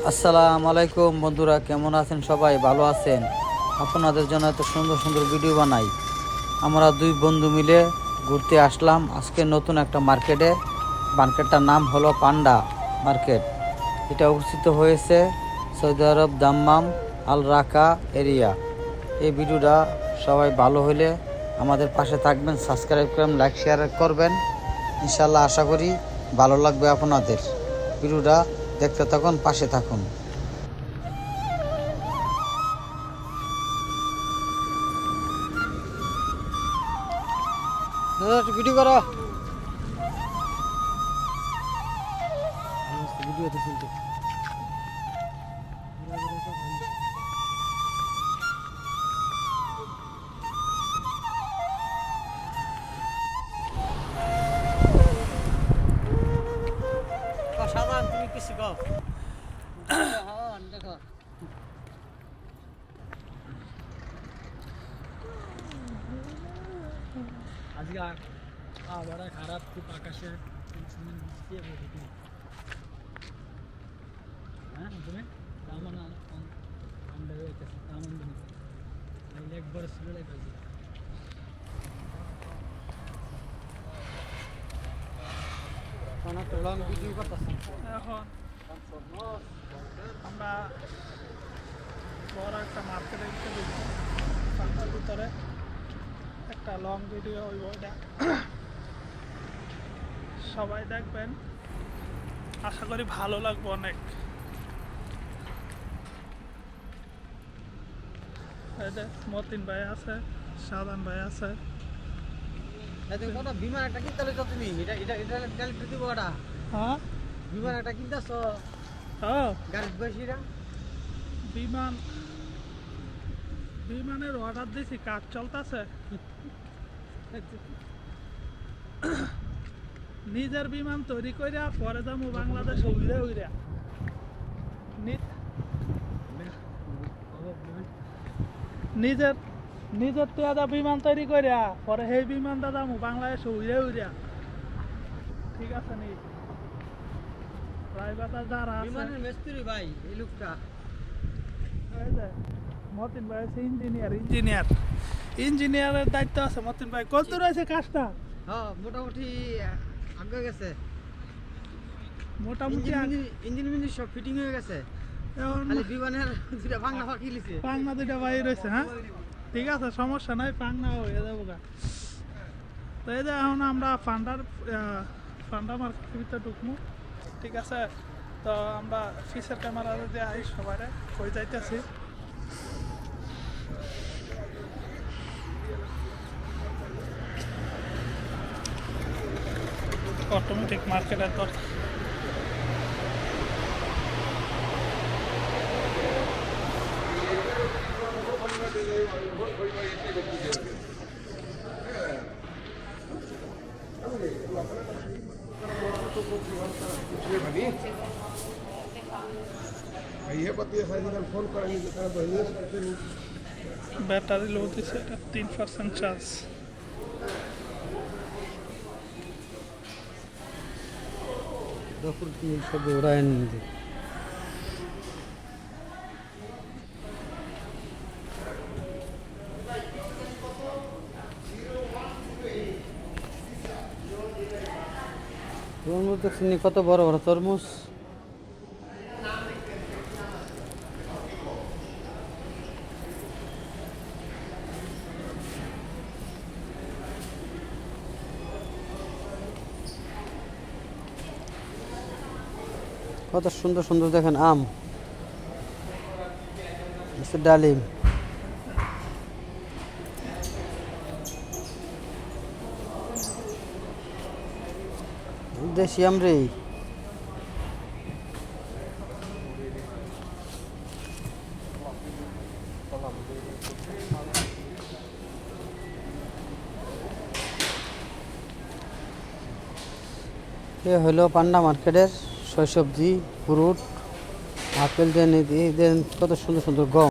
আসসালামু আলাইকুম বন্ধুরা, কেমন আছেন? সবাই ভালো আছেন? আপনাদের জন্য এত সুন্দর সুন্দর ভিডিও বানাই। আমরা দুই বন্ধু মিলে ঘুরতে আসলাম আজকে নতুন একটা মার্কেটে। মার্কেটটার নাম হলো পান্ডা মার্কেট। এটা অবস্থিত হয়েছে সৌদি আরব দাম্মাম আল রাকা এরিয়া। এই ভিডিওটা সবাই ভালো হলে আমাদের পাশে থাকবেন, সাবস্ক্রাইব করবেন, লাইক শেয়ার করবেন। ইনশাল্লাহ আশা করি ভালো লাগবে আপনাদের। ভিডিওটা দেখতে থাকুন, পাশে থাকুন। ভিডিও করো, ভিডিও দেখুন। সাধারণ তুমি কিছু কও। দেখো আজকে আবহাওয়া খারাপ, খুব আকাশে হ্যাঁ তুমি তেমন ঠান্ডা হয়ে গেছে, তেমন একবার শুনে পাইছি। লং ভিডিও করতেছি। এখন আমরা বড় একটা মার্কেটে পান্ডার ভিতরে একটা লং ভিডিও হইব, এটা সবাই দেখবেন, আশা করি ভালো লাগবে অনেক। মতিন ভাই আছে, সাধারণ ভাই আছে। বিমান একটা কিনতে হলে তুমি এটা এটা এটা গাড়ি দিব ওটা। হ্যাঁ, বিমান একটা কিনতেছ গাড়ি বসিরা। বিমানের অর্ডার দিছি, কাজ চলতেছে। নিজের বিমান তৈরি কইরা পরে যাবো বাংলাদেশ উইরা উইরা। নিজের নিজের তো বিমান তৈরি করিয়া পরে সেই বিমানটা যাবো বাংলাদেশ উইরা উইরা। ঠিক আছে নি? ড্রাইভারটা যারা আছে, বিমানের মিস্ত্রি ভাই এই লোকটা। এই যে মতিন ভাই আছে ইঞ্জিনিয়ারের দায়িত্ব আছে। মতিন ভাই কত দূর আছে কাজটা? হ্যাঁ, মোটামুটি আগে গেছে। মোটামুটি ইঞ্জিন মিঞ্জিন সব ফিটিং হয়ে গেছে। এখন খালি বিমানের দুটা ভাঙনা ফাঁকি লিছে। পাংনা দুইটা বাইর রয়েছে। হ্যাঁ, ঠিক আছে, সমস্যা নাই, পাংনা হয়ে যাবো গা। তো এই যে এখন আমরা ফান্ডা মার্কেটের ভিতরে ঢুকবো। ঠিক আছে, তো আমরা ফিসের ক্যামেরা দিয়ে আই সবাই কই যাইতেছি। অটোমেটিক মার্কেটের দর ব্যাটারি লো দিছে, এটা 3% চার্জ। সব উড়ায় নিতে। তরমুজ দেখছেন কত বড় বড় তরমুজ। কত সুন্দর সুন্দর দেখেন আম, ডালিম। দেশি আম রে। এ হলো পান্ডা মার্কেটের সবজি, ফ্রুট, আপেল দেন, কত সুন্দর সুন্দর গম।